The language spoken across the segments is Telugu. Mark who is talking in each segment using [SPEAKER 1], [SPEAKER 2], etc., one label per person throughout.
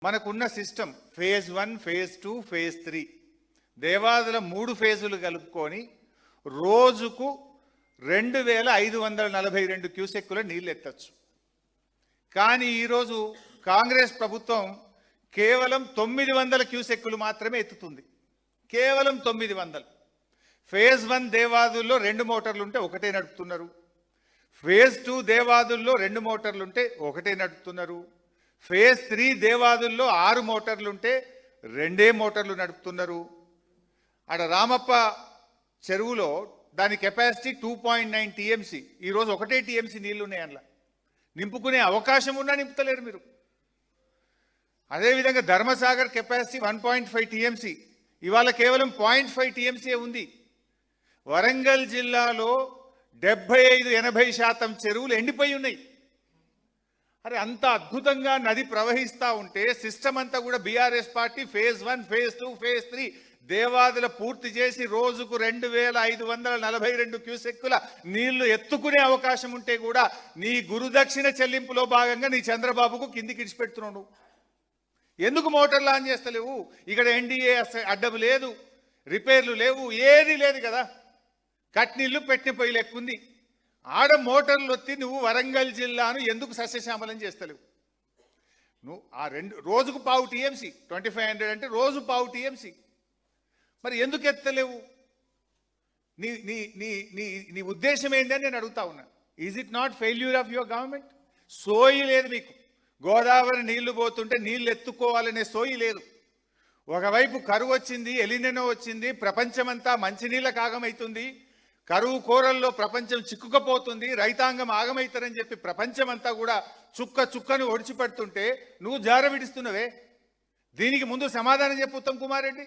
[SPEAKER 1] మనకున్న system phase 1, phase 2, phase 3 Devadula 3 ఫేజులు కలుపుకొని రోజుకు 2542 క్యూసెక్కుల నీళ్ళు ఎత్తచ్చు. కానీ ఈరోజు కాంగ్రెస్ ప్రభుత్వం కేవలం 900 క్యూసెక్కులు మాత్రమే ఎత్తుతుంది. కేవలం 900. ఫేజ్ 1 దేవాదుల్లో 2 మోటార్లు ఉంటే ఒకటే నడుపుతున్నారు. ఫేజ్ 2 దేవాదుల్లో 2 మోటార్లు ఉంటే ఒకటే నడుపుతున్నారు. ఫేజ్ 3 దేవాదుల్లో 6 మోటార్లు ఉంటే 2 మోటార్లు నడుపుతున్నారు. అక్కడ రామప్ప చెరువులో దాని కెపాసిటీ 2.9 టీఎంసీ. ఈరోజు 1 టీఎంసీ నీళ్లు ఉన్నాయి. అందులో నింపుకునే అవకాశం ఉన్నా నింపుతలేరు మీరు. అదేవిధంగా ధర్మసాగర్ కెపాసిటీ 1.5 టీఎంసీ, ఇవాళ కేవలం 0.5 టీఎంసీ ఉంది. వరంగల్ జిల్లాలో 75-80% చెరువులు ఎండిపోయి ఉన్నాయి. అరే అంత అద్భుతంగా నది ప్రవహిస్తూ ఉంటే సిస్టమ్ అంతా కూడా BRS party phase 1, phase 2, phase 3 Devadula పూర్తి చేసి రోజుకు 2542 క్యూసెక్కుల నీళ్లు ఎత్తుకునే అవకాశం ఉంటే కూడా నీ గురుదక్షిణ చెల్లింపులో భాగంగా నీ చంద్రబాబుకు కిందికి ఇడిచిపెడుతున్నాడు. ఎందుకు మోటార్లు ఆన్ చేస్తలేవు? ఇక్కడ ఎన్డీఏ అడ్డం లేదు, రిపేర్లు లేవు, ఏది లేదు కదా. కట్నీళ్లు పెట్టిన పొయ్యిలు ఎక్కుంది. ఆడ మోటార్లు వచ్చి నువ్వు వరంగల్ జిల్లాను ఎందుకు సస్యశ్యామలం చేస్తలేవు? నువ్వు ఆ రోజుకు 0.5 టీఎంసీ, 2500 అంటే రోజు 0.5 టీఎంసీ. మరి ఎందుకు ఎత్తలేవు? నీ నీ నీ నీ నీ ఉద్దేశం ఏంటని నేను అడుగుతా ఉన్నా. Is it not failure of your government? సోయి లేదు మీకు. గోదావరి నీళ్లు పోతుంటే నీళ్లు ఎత్తుకోవాలనే సోయి లేదు. ఒకవైపు కరువు వచ్చింది, ఎలినెనో వచ్చింది, ప్రపంచమంతా మంచినీళ్ళకు ఆగమవుతుంది, కరువు కోరల్లో ప్రపంచం చిక్కుకపోతుంది, రైతాంగం ఆగమవుతారని చెప్పి ప్రపంచమంతా కూడా చుక్కను ఒడిచిపెడుతుంటే నువ్వు జారవిడిస్తున్నవే. దీనికి ముందు సమాధానం చెప్పు ఉత్తమ్ కుమార్ రెడ్డి.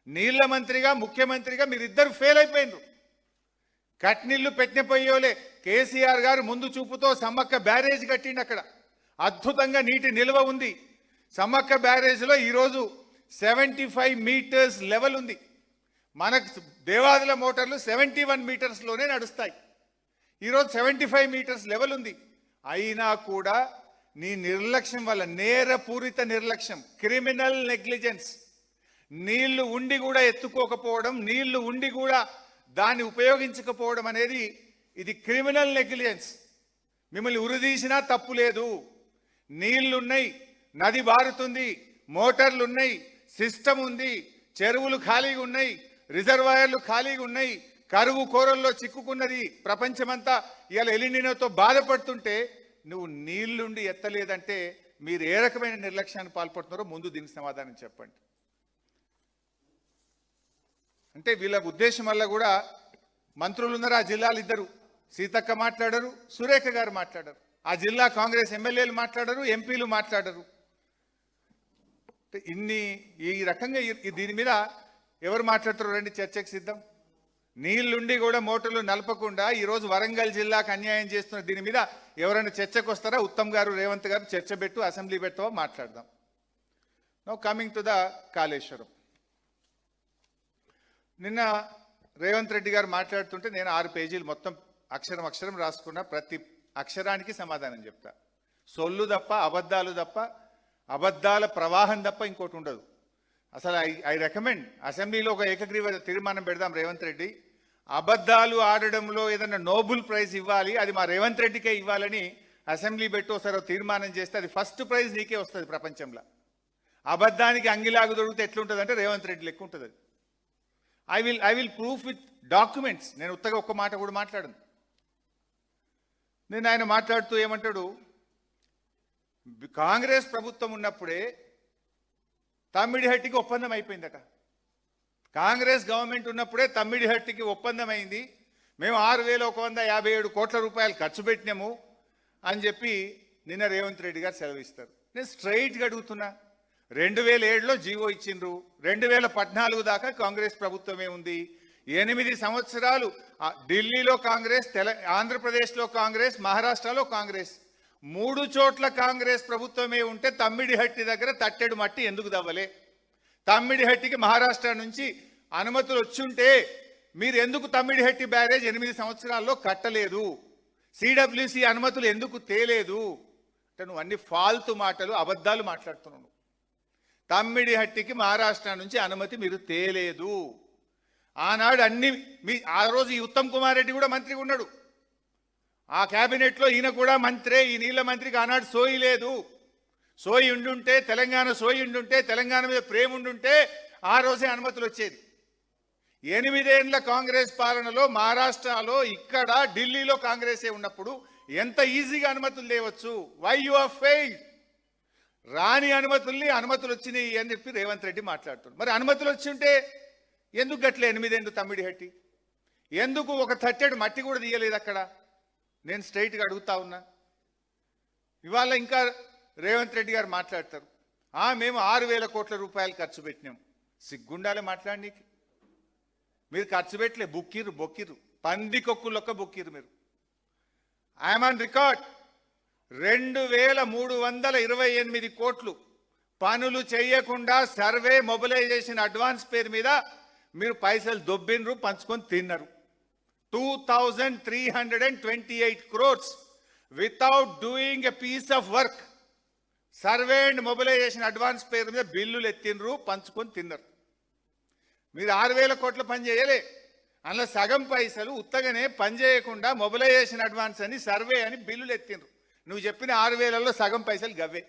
[SPEAKER 1] నీళ్ల మంత్రిగా, ముఖ్యమంత్రిగా మీరిద్దరు ఫెయిల్ అయిపోయినారు. కట్నీళ్లు పెట్టిన పోయోలే. కేసీఆర్ గారు ముందు చూపుతో సమ్మక్క బ్యారేజ్ కట్టిండి. అక్కడ అద్భుతంగా నీటి నిల్వ ఉంది. సమ్మక్క బ్యారేజ్లో ఈరోజు 75 మీటర్స్ లెవెల్ ఉంది. మనకు దేవాదుల మోటార్లు 71 మీటర్స్లోనే నడుస్తాయి. ఈరోజు 75 మీటర్స్ లెవెల్ ఉంది. అయినా కూడా నీ నిర్లక్ష్యం వల్ల, నేరపూరిత నిర్లక్ష్యం, క్రిమినల్ నెగ్లిజెన్స్, నీళ్లు ఉండి కూడా ఎత్తుకోకపోవడం, నీళ్లు ఉండి కూడా దాన్ని ఉపయోగించకపోవడం అనేది ఇది క్రిమినల్ నెగ్లిజెన్స్. మిమ్మల్ని ఉరిదీసినా తప్పు లేదు. నీళ్లున్నాయి, నది బారుతుంది, మోటార్లు ఉన్నాయి, సిస్టమ్ ఉంది, చెరువులు ఖాళీగా ఉన్నాయి, రిజర్వాయర్లు ఖాళీగా ఉన్నాయి. కరువు కోరల్లో చిక్కుకున్నది ప్రపంచమంతా. ఇవాళ ఎలినినోతో బాధపడుతుంటే నువ్వు నీళ్లుండి ఎత్తలేదంటే మీరు ఏ రకమైన నిర్లక్ష్యాన్ని పాల్పడుతున్నారో ముందు దీనికి సమాధానం చెప్పండి. అంటే వీళ్ళ ఉద్దేశం వల్ల కూడా మంత్రులు ఉన్నారు ఆ జిల్లాలు ఇద్దరు. సీతక్క మాట్లాడరు, సురేఖ గారు మాట్లాడరు. ఆ జిల్లా కాంగ్రెస్ ఎమ్మెల్యేలు మాట్లాడరు, ఎంపీలు మాట్లాడరు. ఈ రకంగా దీని మీద ఎవరు మాట్లాడతారు? రండి చర్చకు సిద్ధం. నీళ్లుండి కూడా మోటార్లు నలపకుండా ఈరోజు వరంగల్ జిల్లాకు అన్యాయం చేస్తున్న దీని మీద ఎవరైనా చర్చకు వస్తారా? ఉత్తమ్ గారు, రేవంత్ గారు చర్చ పెట్టు, అసెంబ్లీ పెట్టవో మాట్లాడదాం. Now coming to the Kaleshwaram. నిన్న రేవంత్ రెడ్డి గారు మాట్లాడుతుంటే నేను 6 పేజీలు మొత్తం అక్షరం రాసుకున్నా. ప్రతి అక్షరానికి సమాధానం చెప్తా. సొల్లు తప్ప, అబద్ధాలు తప్ప, అబద్ధాల ప్రవాహం తప్ప ఇంకోటి ఉండదు. అసలు ఐ రికమెండ్ అసెంబ్లీలో ఒక ఏకగ్రీవ తీర్మానం పెడదాం. రేవంత్ రెడ్డి అబద్ధాలు ఆడడంలో ఏదైనా నోబెల్ ప్రైజ్ ఇవ్వాలి, అది మా రేవంత్ రెడ్డికే ఇవ్వాలని అసెంబ్లీ పెట్టి ఒకసారి తీర్మానం చేస్తే అది ఫస్ట్ ప్రైజ్ నీకే వస్తుంది ప్రపంచంలో. అబద్ధానికి అంగిలాగు దొరికితే ఎట్లుంటుంది అంటే రేవంత్ రెడ్డి లెక్క ఉంటుంది. I will proof with documents. నేను ఉత్తగా ఒక్క మాట కూడా మాట్లాడను. నేను ఆయన మాట్లాడుతూ ఏమంటాడు, కాంగ్రెస్ ప్రభుత్వం ఉన్నప్పుడే తమ్మిడిహట్టికి ఒప్పందం అయిపోయిందట. కాంగ్రెస్ గవర్నమెంట్ ఉన్నప్పుడే తమ్మిడిహట్టికి ఒప్పందం అయింది, మేము 6157 కోట్ల రూపాయలు ఖర్చు పెట్టినాము అని చెప్పి నిన్న రేవంత్ రెడ్డి గారు సెలవిస్తారు. నేను స్ట్రైట్గా అడుగుతున్నా, 2007లో జీవో ఇచ్చిండ్రు, 2014 దాకా కాంగ్రెస్ ప్రభుత్వమే ఉంది. 8 సంవత్సరాలు ఢిల్లీలో కాంగ్రెస్, ఆంధ్రప్రదేశ్లో కాంగ్రెస్, మహారాష్ట్రలో కాంగ్రెస్, 3 చోట్ల కాంగ్రెస్ ప్రభుత్వమే ఉంటే తమ్మిడిహట్టి దగ్గర తట్టెడు మట్టి ఎందుకు దవ్వలే? తమ్మిడిహట్టికి మహారాష్ట్ర నుంచి అనుమతులు వచ్చుంటే మీరు ఎందుకు తమ్మిడిహట్టి బ్యారేజ్ 8 సంవత్సరాల్లో కట్టలేదు? సిడబ్ల్యూసి అనుమతులు ఎందుకు తేలేదు? అంటే నువ్వు అన్ని ఫాల్తు మాటలు, అబద్ధాలు మాట్లాడుతున్నావు. తమ్మిడిహట్టికి మహారాష్ట్ర నుంచి అనుమతి మీరు తేలేదు. ఆనాడు అన్ని ఆ రోజు ఈ ఉత్తమ్ కుమార్ రెడ్డి కూడా మంత్రిగా ఉన్నాడు. ఆ క్యాబినెట్లో ఈయన కూడా మంత్రే. ఈ నీళ్ళ మంత్రికి ఆనాడు సోయి లేదు. సోయి ఉండుంటే, తెలంగాణ సోయి ఉండుంటే, తెలంగాణ మీద ప్రేమ ఉండుంటే ఆ రోజే అనుమతులు వచ్చేది. 8 ఏళ్ల కాంగ్రెస్ పాలనలో మహారాష్ట్రలో, ఇక్కడ ఢిల్లీలో కాంగ్రెసే ఉన్నప్పుడు ఎంత ఈజీగా అనుమతులు తేవచ్చు. Why you are failed? రాని అనుమతులు వచ్చినాయి అని చెప్పి రేవంత్ రెడ్డి మాట్లాడుతున్నాడు. మరి అనుమతులు వచ్చి ఉంటే ఎందుకు గట్లే 8 ఏళ్ళు తమ్మిడిహట్టి? ఎందుకు ఒక తట్టెడు మట్టి కూడా తీయలేదు అక్కడ? నేను స్ట్రైట్గా అడుగుతా ఉన్నా. ఇవాళ ఇంకా రేవంత్ రెడ్డి గారు మాట్లాడతారు, మేము 6,000 కోట్ల రూపాయలు ఖర్చు పెట్టినాం. సిగ్గుండాలే మాట్లాడనీకి. మీరు ఖర్చు పెట్టలే, బొక్కిర్రు పందికొక్కులొక్క బొక్కిర్రు మీరు. I'm on record. 2,328 కోట్లు పనులు చేయకుండా సర్వే మొబిలైజేషన్ అడ్వాన్స్ పేరు మీద మీరు పైసలు దొబ్బినరు, పంచుకొని తిన్నారు. 2,328 crores without doing a piece of work. Survey and mobilization advance పేరు మీద బిల్లులు ఎత్తినరు, పంచుకొని తిన్నారు. మీరు 6,000 కోట్ల పని చేయలే. అందులో సగం పైసలు ఉత్తగానే పని చేయకుండా మొబిలైజేషన్ అడ్వాన్స్ అని, సర్వే అని బిల్లులు ఎత్తినరు. నువ్వు చెప్పిన 6,000లో సగం పైసలు గవ్వే.